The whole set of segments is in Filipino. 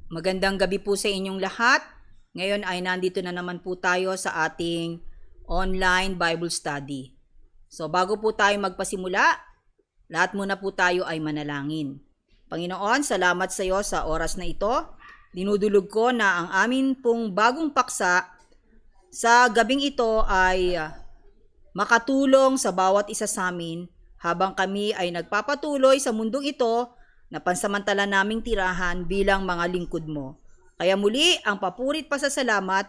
Magandang gabi po sa inyong lahat. Ngayon ay nandito na naman po tayo sa ating online Bible study. So bago po tayo magpasimula, lahat muna po tayo ay manalangin. Panginoon, salamat sa iyo sa oras na ito. Dinudulog ko na ang amin pong bagong paksa sa gabing ito ay makatulong sa bawat isa sa amin habang kami ay nagpapatuloy sa mundong ito na pansamantala naming tirahan bilang mga lingkod mo. Kaya muli, ang papurit pasasalamat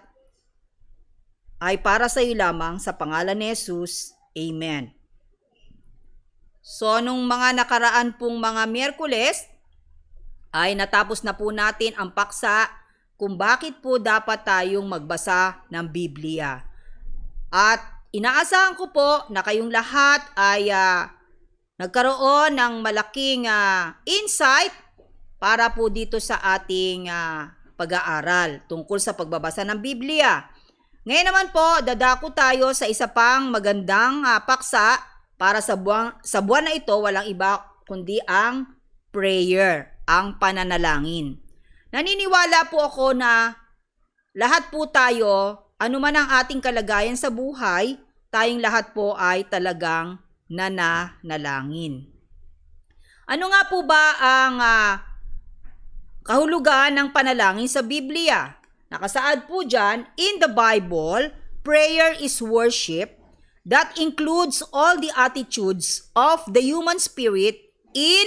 ay para sa iyo lamang sa pangalan ni Jesus. Amen. So, nung mga nakaraan pong mga Miyerkules, ay natapos na po natin ang paksa kung bakit po dapat tayong magbasa ng Biblia. At inaasahan ko po na kayong lahat ay nagkaroon ng malaking insight para po dito sa ating pag-aaral tungkol sa pagbabasa ng Biblia. Ngayon naman po, dadako tayo sa isa pang magandang paksa para sa buwan na ito, walang iba kundi ang prayer, ang pananalangin. Naniniwala po ako na lahat po tayo, anuman ang ating kalagayan sa buhay, tayong lahat po ay talagang nananalangin. Ano nga po ba ang kahulugan ng panalangin sa Biblia? Nakasaad po dyan, in the Bible, prayer is worship that includes all the attitudes of the human spirit in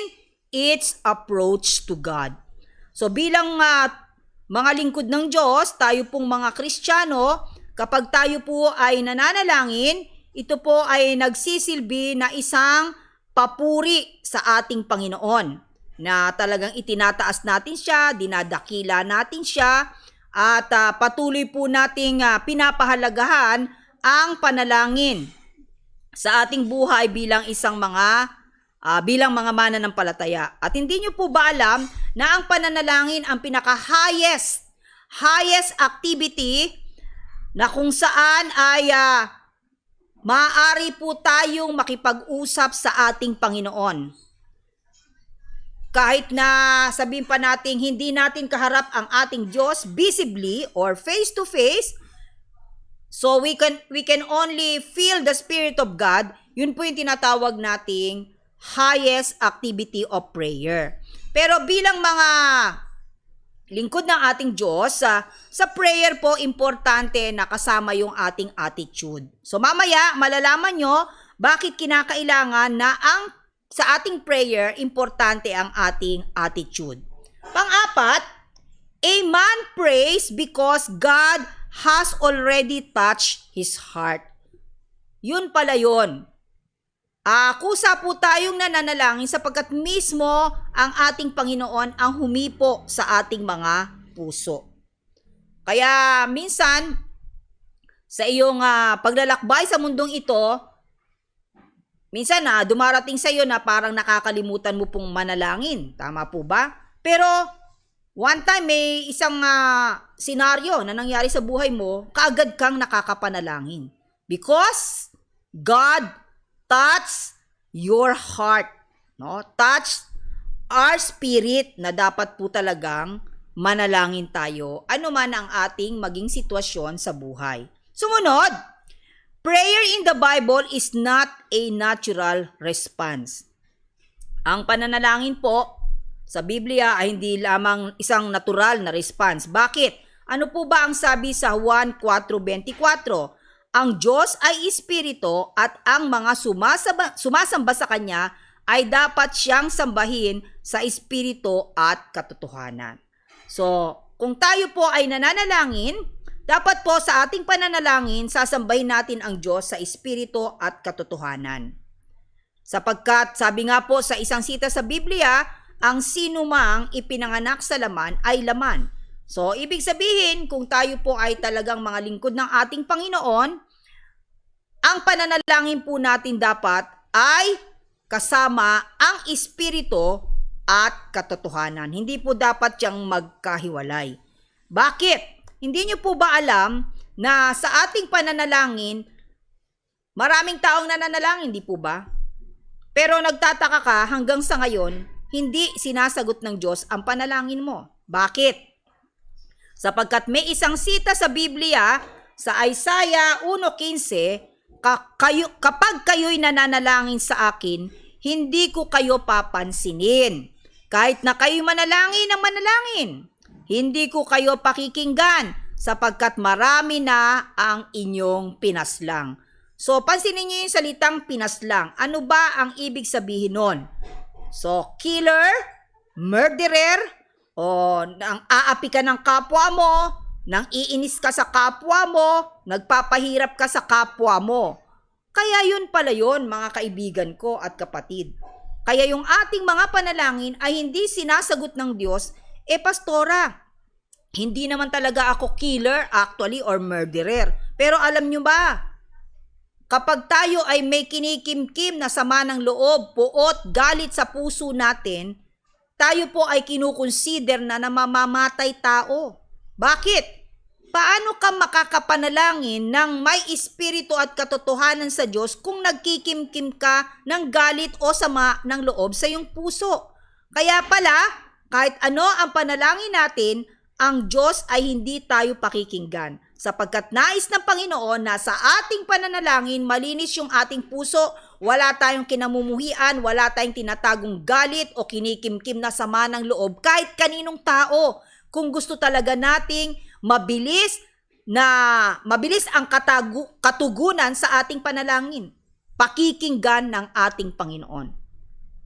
its approach to God. So bilang mga lingkod ng Diyos, tayo pong mga Kristiyano, kapag tayo po ay nananalangin, ito po ay nagsisilbi na isang papuri sa ating Panginoon na talagang itinataas natin siya, dinadakila natin siya at patuloy po nating pinapahalagahan ang panalangin sa ating buhay bilang bilang mga mananampalataya. At hindi nyo po ba alam na ang pananalangin ang pinaka-highest activity na kung saan ay maaari po tayong makipag-usap sa ating Panginoon. Kahit na sabihin pa natin hindi natin kaharap ang ating Diyos visibly or face to face, so we can only feel the Spirit of God, yun po yung tinatawag nating highest activity of prayer. Pero bilang mga lingkod ng ating Diyos, sa prayer po, importante na kasama yung ating attitude. So mamaya, malalaman nyo bakit kinakailangan na sa ating prayer, importante ang ating attitude. Pang-apat, a man prays because God has already touched his heart. Yun pala yun. Kusa po tayong nananalangin sapagkat mismo ang ating Panginoon ang humipo sa ating mga puso. Kaya minsan, sa iyong paglalakbay sa mundong ito, minsan dumarating sa iyo na parang nakakalimutan mo pong manalangin. Tama po ba? Pero one time may isang senaryo na nangyari sa buhay mo, kaagad kang nakakapanalangin. Because God touch your heart, no? Touch our spirit na dapat po talagang manalangin tayo anuman ang ating maging sitwasyon sa buhay. Sumunod, prayer in the Bible is not a natural response. Ang pananalangin po sa Biblia ay hindi lamang isang natural na response. Bakit? Ano po ba ang sabi sa Juan 4:24? Ang Diyos ay Espiritu at ang mga sumasamba sa Kanya ay dapat siyang sambahin sa Espiritu at katotohanan. So, kung tayo po ay nananalangin, dapat po sa ating pananalangin, sasambahin natin ang Diyos sa Espiritu at katotohanan. Sapagkat sabi nga po sa isang sita sa Biblia, ang sinumang ipinanganak sa laman ay laman. So, ibig sabihin, kung tayo po ay talagang mga lingkod ng ating Panginoon, ang pananalangin po natin dapat ay kasama ang Espiritu at katotohanan. Hindi po dapat siyang magkahiwalay. Bakit? Hindi niyo po ba alam na sa ating pananalangin, maraming taong nananalangin, di po ba? Pero nagtataka ka hanggang sa ngayon, hindi sinasagot ng Diyos ang panalangin mo. Bakit? Sapagkat may isang sita sa Biblia, sa Isaiah 1:15, kapag kayo'y nananalangin sa akin, hindi ko kayo papansinin. Kahit na kayo'y manalangin ng manalangin, hindi ko kayo pakikinggan, sapagkat marami na ang inyong pinaslang. So, pansinin niyo yung salitang pinaslang. Ano ba ang ibig sabihin nun? So, killer, murderer, o nang aapi ka ng kapwa mo, nang iinis ka sa kapwa mo, nagpapahirap ka sa kapwa mo. Kaya yun pala yun, mga kaibigan ko at kapatid. Kaya yung ating mga panalangin ay hindi sinasagot ng Diyos, pastora, hindi naman talaga ako killer actually or murderer. Pero alam nyo ba, kapag tayo ay may kinikimkim na sama ng loob, puot, galit sa puso natin, tayo po ay kinukonsider na namamamatay tao. Bakit? Paano ka makakapanalangin ng may espiritu at katotohanan sa Diyos kung nagkikimkim ka ng galit o sama ng loob sa iyong puso? Kaya pala, kahit ano ang panalangin natin, ang Diyos ay hindi tayo pakikinggan. Sapagkat nais ng Panginoon na sa ating pananalangin, malinis yung ating puso, wala tayong kinamumuhian, wala tayong tinatagong galit o kinikimkim na sama ng loob kahit kaninong tao. Kung gusto talaga nating mabilis ang katugunan sa ating panalangin, pakikinggan ng ating Panginoon.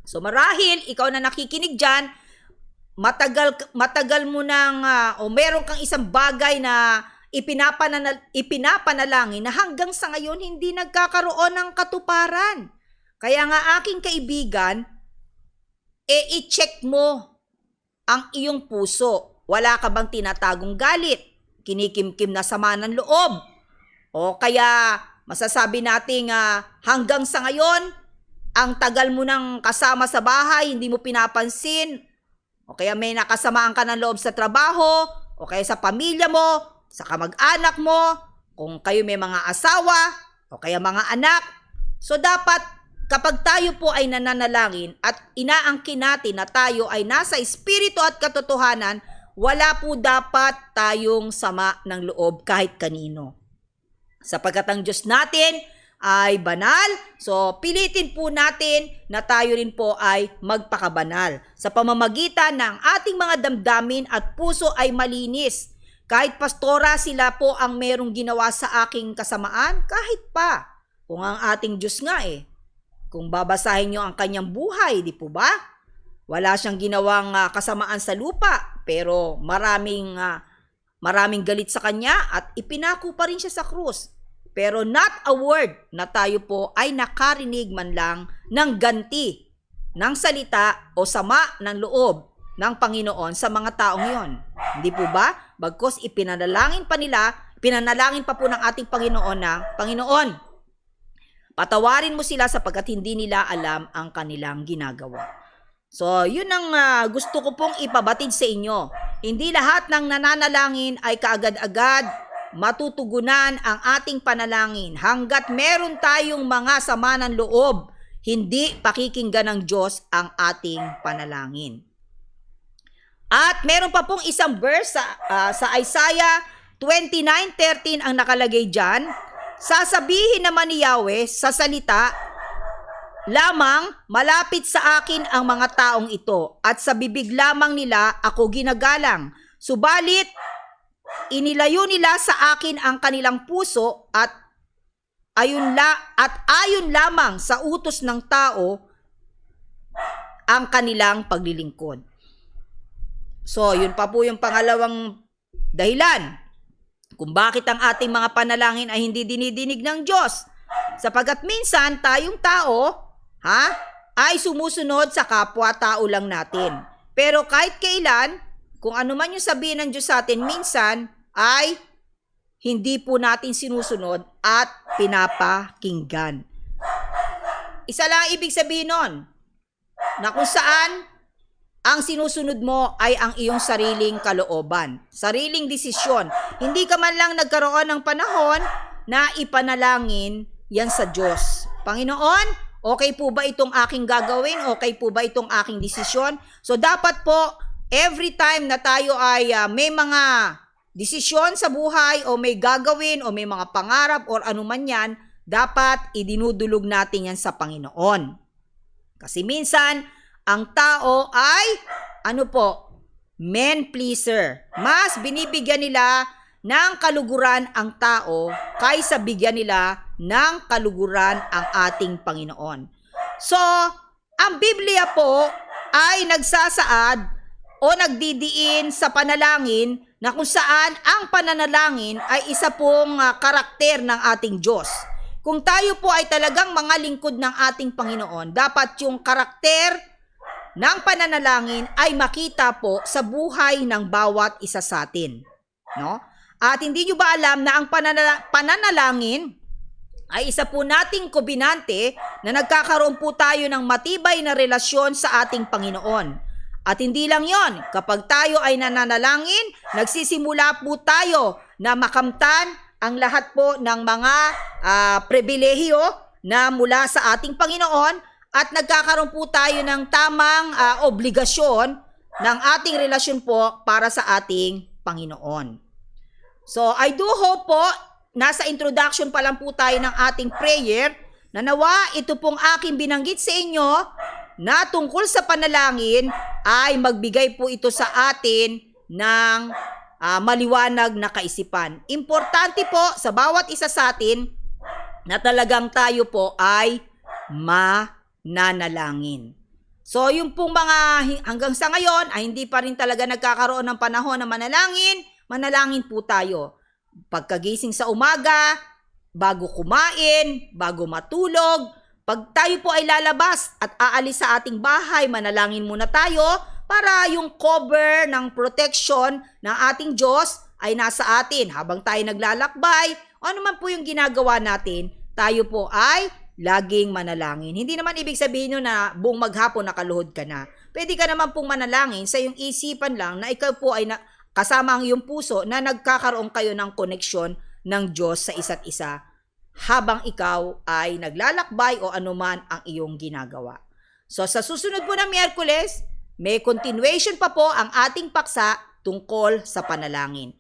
So marahil ikaw na nakikinig dyan, matagal mo nang o meron kang isang bagay na ipinapanalangin na hanggang sa ngayon hindi nagkakaroon ng katuparan. Kaya nga aking kaibigan, i-check mo ang iyong puso. Wala ka bang tinatagong galit? Kinikimkim na sama ng loob? O kaya masasabi nating hanggang sa ngayon, ang tagal mo nang kasama sa bahay, hindi mo pinapansin? O kaya may nakasamaan ka ng loob sa trabaho? O kaya sa pamilya mo? Sa kamag-anak mo, kung kayo may mga asawa, o kaya mga anak. So dapat kapag tayo po ay nananalangin at inaangkin natin na tayo ay nasa espiritu at katotohanan, wala po dapat tayong sama ng loob kahit kanino. Sapagkat ang Diyos natin ay banal, so pilitin po natin na tayo rin po ay magpakabanal. Sa pamamagitan ng ating mga damdamin at puso ay malinis. Kahit pastora sila po ang merong ginawa sa aking kasamaan, kahit pa. Kung ang ating Diyos nga kung babasahin nyo ang kanyang buhay, di po ba? Wala siyang ginawang kasamaan sa lupa, pero maraming galit sa kanya at ipinako pa rin siya sa krus. Pero not a word na tayo po ay nakarinig man lang ng ganti, ng salita o sama ng loob ng Panginoon sa mga taong yon. Hindi po ba? Bagkus ipinanalangin pa po ng ating Panginoon na, Panginoon, patawarin mo sila sapagkat hindi nila alam ang kanilang ginagawa. So, yun ang gusto ko pong ipabatid sa inyo. Hindi lahat ng nananalangin ay kaagad-agad matutugunan ang ating panalangin. Hanggat meron tayong mga sama ng loob, hindi pakikinggan ng Diyos ang ating panalangin. At meron pa pong isang verse sa Isaiah 29:13 ang nakalagay dyan. Sasabihin naman ni Yahweh sa salita, lamang malapit sa akin ang mga taong ito at sa bibig lamang nila ako ginagalang. Subalit, inilayo nila sa akin ang kanilang puso at ayon lamang sa utos ng tao ang kanilang paglilingkod. So, yun pa po yung pangalawang dahilan kung bakit ang ating mga panalangin ay hindi dinidinig ng Diyos. Sapagkat minsan tayong tao, ay sumusunod sa kapwa-tao lang natin. Pero kahit kailan, kung ano man yung sabihin ng Diyos sa atin, minsan ay hindi po natin sinusunod at pinapakinggan. Isa lang ibig sabihin nun, na kung saan ang sinusunod mo ay ang iyong sariling kalooban, sariling desisyon. Hindi ka man lang nagkaroon ng panahon na ipanalangin yan sa Diyos. Panginoon, Okay po ba itong aking gagawin? Okay po ba itong aking desisyon? So dapat po, every time na tayo ay may mga desisyon sa buhay o may gagawin o may mga pangarap or anuman yan, dapat idinudulog natin yan sa Panginoon. Kasi minsan, ang tao ay, men pleaser. Mas binibigyan nila ng kaluguran ang tao kaysa bigyan nila ng kaluguran ang ating Panginoon. So, ang Biblia po ay nagsasaad o nagdidiin sa panalangin na kung saan ang pananalangin ay isa pong karakter ng ating Diyos. Kung tayo po ay talagang mga lingkod ng ating Panginoon, dapat yung karakter ng pananalangin ay makita po sa buhay ng bawat isa sa atin. No? At hindi nyo ba alam na ang pananalangin ay isa po nating kombinante na nagkakaroon po tayo ng matibay na relasyon sa ating Panginoon. At hindi lang yon, kapag tayo ay nananalangin, nagsisimula po tayo na makamtan ang lahat po ng mga pribilehiyo na mula sa ating Panginoon at nagkakaroon po tayo ng tamang obligasyon ng ating relasyon po para sa ating Panginoon. So, I do hope po, nasa introduction pa lang po tayo ng ating prayer, na nawa ito pong aking binanggit sa inyo na tungkol sa panalangin ay magbigay po ito sa atin ng maliwanag na kaisipan. Importante po sa bawat isa sa atin na talagang tayo po ay mananalangin. So, yung pong mga hanggang sa ngayon ay hindi pa rin talaga nagkakaroon ng panahon na manalangin po tayo. Pagkagising sa umaga, bago kumain, bago matulog, pag tayo po ay lalabas at aalis sa ating bahay, manalangin muna tayo para yung cover ng protection ng ating Diyos ay nasa atin. Habang tayo naglalakbay, ano man po yung ginagawa natin, tayo po ay laging manalangin. Hindi naman ibig sabihin nyo na buong maghapon nakaluhod ka na. Pwede ka naman pong manalangin sa iyong isipan lang na ikaw po ay kasama ang iyong puso na nagkakaroon kayo ng koneksyon ng Diyos sa isa't isa habang ikaw ay naglalakbay o anuman ang iyong ginagawa. So sa susunod po na Miyerkules, may continuation pa po ang ating paksa tungkol sa panalangin.